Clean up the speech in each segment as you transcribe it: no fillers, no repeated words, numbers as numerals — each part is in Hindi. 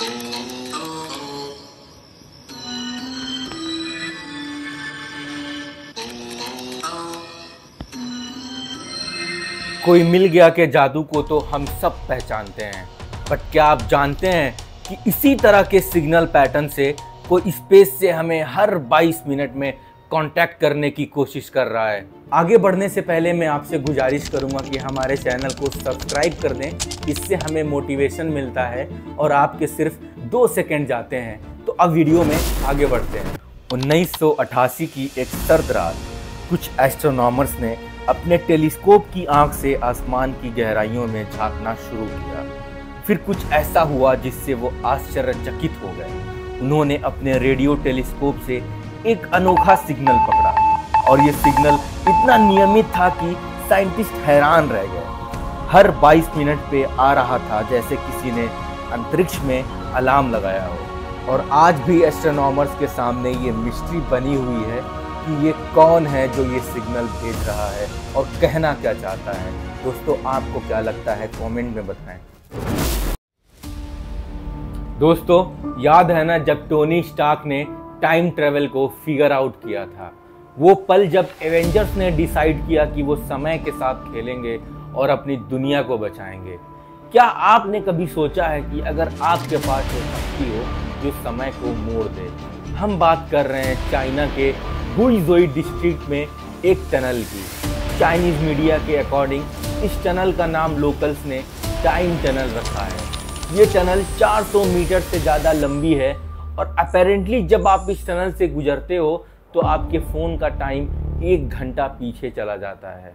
कोई मिल गया के जादू को तो हम सब पहचानते हैं, बट क्या आप जानते हैं कि इसी तरह के सिग्नल पैटर्न से कोई स्पेस से हमें हर 22 मिनट में कांटेक्ट करने की कोशिश कर रहा है। आगे बढ़ने से पहले मैं आपसे गुजारिश करूंगा कि हमारे चैनल को सब्सक्राइब कर दें, इससे हमें मोटिवेशन मिलता है और आपके सिर्फ 2 सेकंड जाते हैं। तो अब वीडियो में आगे बढ़ते हैं। 1988 की एक सर्द रात कुछ एस्ट्रोनॉमर्स ने अपने टेलीस्कोप की आंख से आसमान की गहराइयों में झांकना शुरू किया। फिर कुछ ऐसा हुआ जिससे वो आश्चर्यचकित हो गए। उन्होंने अपने रेडियो टेलीस्कोप से एक अनोखा सिग्नल पकड़ा और ये सिग्नल इतना नियमित था कि साइंटिस्ट हैरान रह गए। हर 22 मिनट पे आ रहा था, जैसे किसी ने अंतरिक्ष में अलार्म लगाया हो। और आज भी एस्ट्रोनॉमर्स के सामने ये मिस्ट्री बनी हुई है कि ये कौन है जो ये सिग्नल भेज रहा है और कहना क्या चाहता है। दोस्तों, आपको क्या लगता है, कमेंट में बताएं। दोस्तों, याद है ना जब टोनी स्टार्क ने टाइम ट्रेवल को फिगर आउट किया था? वो पल जब एवेंजर्स ने डिसाइड किया कि वो समय के साथ खेलेंगे और अपनी दुनिया को बचाएंगे। क्या आपने कभी सोचा है कि अगर आपके पास वो शक्ति हो जो समय को मोड़ दे? हम बात कर रहे हैं चाइना के गुइजोई डिस्ट्रिक्ट में एक टनल की। चाइनीज मीडिया के अकॉर्डिंग इस टनल का नाम लोकल्स ने टाइम टनल रखा है। ये टनल 400 मीटर से ज़्यादा लंबी है और अपेरेंटली जब आप इस टनल से गुजरते हो तो आपके फ़ोन का टाइम 1 घंटा पीछे चला जाता है।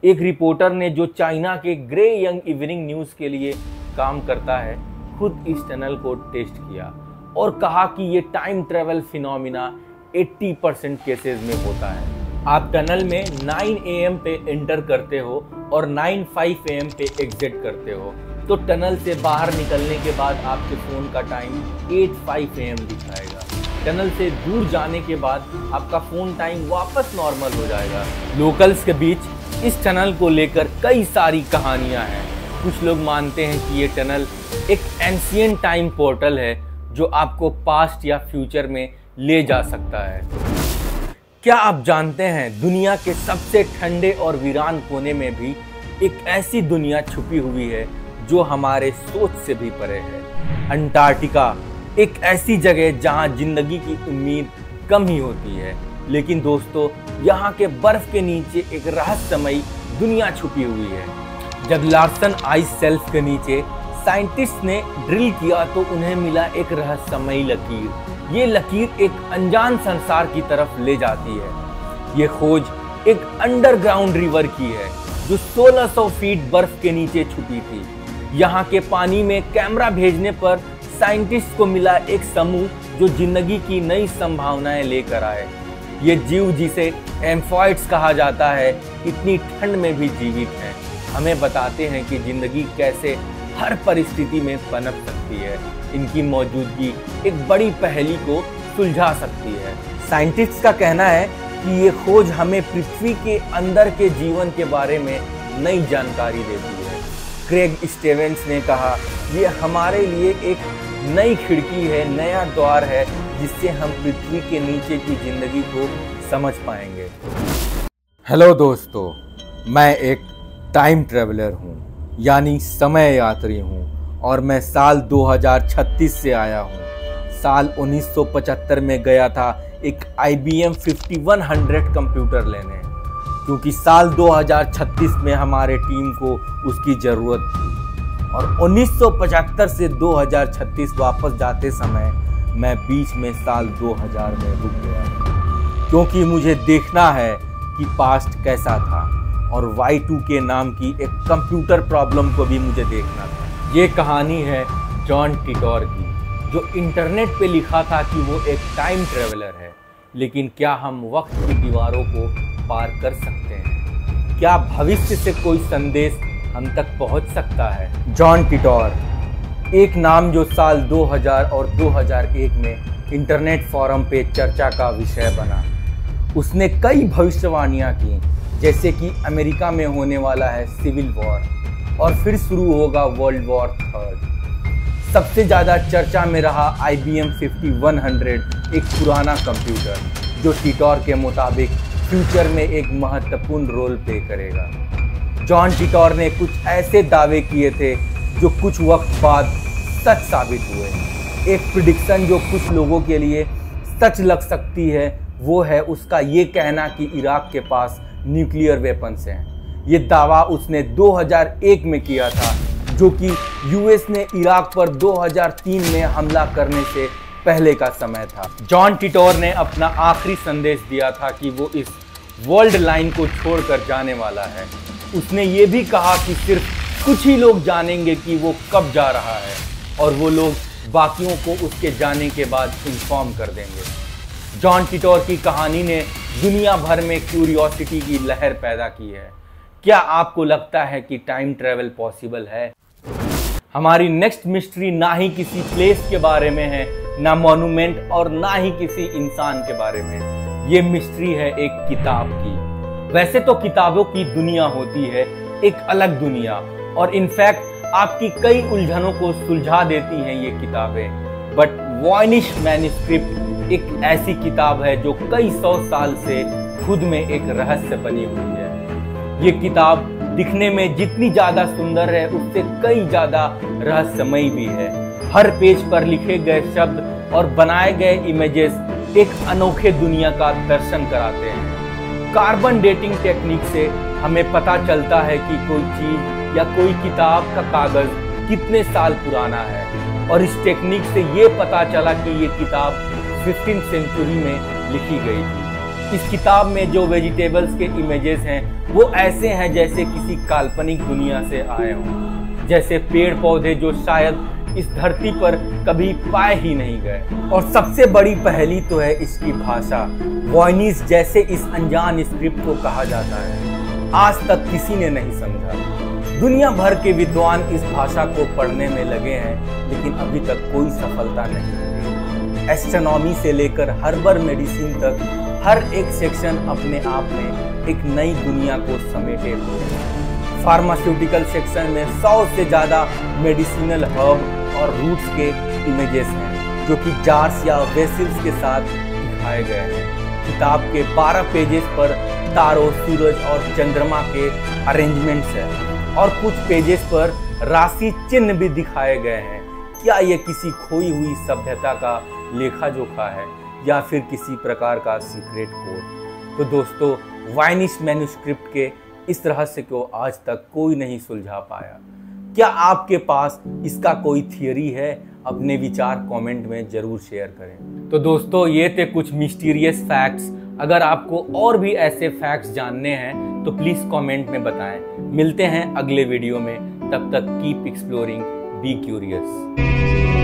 एक रिपोर्टर ने, जो चाइना के ग्रे यंग इवनिंग न्यूज़ के लिए काम करता है, खुद इस टनल को टेस्ट किया और कहा कि ये टाइम ट्रेवल फिनोमिना 80% केसेस में होता है। आप टनल में 9 AM पे एंटर करते हो और 9:05 AM पे एग्जिट करते हो, तो टनल से बाहर निकलने के बाद आपके फ़ोन का टाइम 8:05 AM दिखाएगा। टनल से दूर जाने के बाद आपका फ़ोन टाइम वापस नॉर्मल हो जाएगा। लोकल्स के बीच इस टनल को लेकर कई सारी कहानियां हैं। कुछ लोग मानते हैं कि ये टनल एक एंशिएंट टाइम पोर्टल है जो आपको पास्ट या फ्यूचर में ले जा सकता है। क्या आप जानते हैं, दुनिया के सबसे ठंडे और वीरान कोने में भी एक ऐसी दुनिया छुपी हुई है जो हमारे सोच से भी परे है। अंटार्कटिका, एक ऐसी जगह जहां जिंदगी की उम्मीद कम ही होती है। लेकिन दोस्तों, यहाँ के बर्फ के नीचे एक रहस्यमयी दुनिया छुपी हुई है। जब लार्सन आइस शेल्फ के नीचे साइंटिस्ट ने ड्रिल किया तो उन्हें मिला एक रहस्यमयी लकीर। ये लकीर एक अनजान संसार की तरफ ले जाती है। ये खोज एक अंडरग्राउंड रिवर की है जो 1600 फीट बर्फ के नीचे छुपी थी। यहाँ के पानी में कैमरा भेजने पर साइंटिस्ट को मिला एक समूह जो जिंदगी की नई संभावनाएं लेकर आए। ये जीव, जिसे एम्फॉइड्स कहा जाता है, इतनी ठंड में भी जीवित हैं। हमें बताते हैं कि जिंदगी कैसे हर परिस्थिति में पनप सकती है। इनकी मौजूदगी एक बड़ी पहेली को सुलझा सकती है। साइंटिस्ट का कहना है कि ये खोज हमें पृथ्वी के अंदर के जीवन के बारे में नई जानकारी देती है। क्रेग स्टीवेंस ने कहा, ये हमारे लिए एक नई खिड़की है, नया द्वार है जिससे हम पृथ्वी के नीचे की जिंदगी को समझ पाएंगे। हेलो दोस्तों, मैं एक टाइम ट्रेवलर हूँ, यानी समय यात्री हूँ, और मैं साल 2036 से आया हूँ। साल 1975 में गया था एक IBM 5100 कंप्यूटर लेने, क्योंकि साल 2036 में हमारे टीम को उसकी ज़रूरत थी। और 1975 से 2036 वापस जाते समय मैं बीच में साल 2000 में रुक गया, क्योंकि मुझे देखना है कि पास्ट कैसा था, और Y2K नाम की एक कंप्यूटर प्रॉब्लम को भी मुझे देखना था। ये कहानी है जॉन टिटोर की, जो इंटरनेट पे लिखा था कि वो एक टाइम ट्रेवलर है। लेकिन क्या हम वक्त की दीवारों को पार कर सकते हैं? क्या भविष्य से कोई संदेश हम तक पहुंच सकता है? जॉन टिटोर, एक नाम जो साल 2000 और 2001 में इंटरनेट फोरम पे चर्चा का विषय बना। उसने कई भविष्यवाणियां की, जैसे कि अमेरिका में होने वाला है सिविल वॉर और फिर शुरू होगा वर्ल्ड वॉर 3। सबसे ज़्यादा चर्चा में रहा IBM 5100, एक पुराना कंप्यूटर जो टिटोर के मुताबिक फ्यूचर में एक महत्वपूर्ण रोल प्ले करेगा। जॉन टिटोर ने कुछ ऐसे दावे किए थे जो कुछ वक्त बाद सच साबित हुए। एक प्रिडिक्शन जो कुछ लोगों के लिए सच लग सकती है वो है उसका ये कहना कि इराक के पास न्यूक्लियर वेपन्स हैं। ये दावा उसने 2001 में किया था, जो कि यूएस ने इराक पर 2003 में हमला करने से पहले का समय था। जॉन टिटोर ने अपना आखिरी संदेश दिया था कि वो इस वर्ल्ड लाइन को छोड़कर जाने वाला है। उसने ये भी कहा कि सिर्फ कुछ ही लोग जानेंगे कि वो कब जा रहा है और वो लोग बाकियों को उसके जाने के बाद इन्फॉर्म कर देंगे। जॉन टिटोर की कहानी ने दुनिया भर में क्यूरियोसिटी की लहर पैदा की है। क्या आपको लगता है कि टाइम ट्रैवल पॉसिबल है? हमारी नेक्स्ट मिस्ट्री ना ही किसी प्लेस के बारे में है, ना मॉन्यूमेंट और ना ही किसी इंसान के बारे में। ये मिस्ट्री है एक किताब की। वैसे तो किताबों की दुनिया होती है एक अलग दुनिया, और इनफैक्ट आपकी कई उलझनों को सुलझा देती हैं ये किताबें। बट वॉयनिश मैन्युस्क्रिप्ट एक ऐसी किताब है जो कई 100 साल से खुद में एक रहस्य बनी हुई है। ये किताब दिखने में जितनी ज़्यादा सुंदर है उससे कई ज़्यादा रहस्यमयी भी है। हर पेज पर लिखे गए शब्द और बनाए गए इमेजेस एक अनोखे दुनिया का दर्शन कराते हैं। कार्बन डेटिंग टेक्निक से हमें पता चलता है कि कोई चीज़ या कोई किताब का कागज़ कितने साल पुराना है, और इस टेक्निक से ये पता चला कि ये किताब 15th सेंचुरी में लिखी गई थी। इस किताब में जो वेजिटेबल्स के इमेजेस हैं वो ऐसे हैं जैसे किसी काल्पनिक दुनिया से आए हों, जैसे पेड़ पौधे जो शायद इस धरती पर कभी पाए ही नहीं गए। और सबसे बड़ी पहेली तो है इसकी भाषा। वॉयनिश जैसे इस अनजान स्क्रिप्ट को कहा जाता है, आज तक किसी ने नहीं समझा। दुनिया भर के विद्वान इस भाषा को पढ़ने में लगे हैं, लेकिन अभी तक कोई सफलता नहीं मिली। एस्ट्रोनॉमी से लेकर हर्बल मेडिसिन तक हर एक सेक्शन अपने आप में एक नई दुनिया को समेटे हुए है। फार्मास्यूटिकल सेक्शन में 100 से ज़्यादा मेडिसिनल हर्ब और रूट्स के इमेजेस हैं, जो कि जार्स या वेसल्स के साथ दिखाए गए हैं। किताब के 12 पेजेस पर तारों, सूरज और चंद्रमा के अरेंजमेंट्स हैं, और कुछ पेजेस पर राशि चिन्ह भी दिखाए गए हैं। क्या ये किसी खोई हुई सभ्यता का लेखा जोखा है या फिर किसी प्रकार का सीक्रेट कोड? तो दोस्तों, वॉयनिश मैन्युस्क्रिप्ट के इस रहस्य को आज तक कोई नहीं सुलझा पाया। क्या आपके पास इसका कोई थियरी है? अपने विचार कमेंट में जरूर शेयर करें। तो दोस्तों, ये थे कुछ मिस्टीरियस फैक्ट्स। अगर आपको और भी ऐसे फैक्ट्स जानने हैं तो प्लीज़ कमेंट में बताएं। मिलते हैं अगले वीडियो में, तब तक कीप एक्सप्लोरिंग, बी क्यूरियस।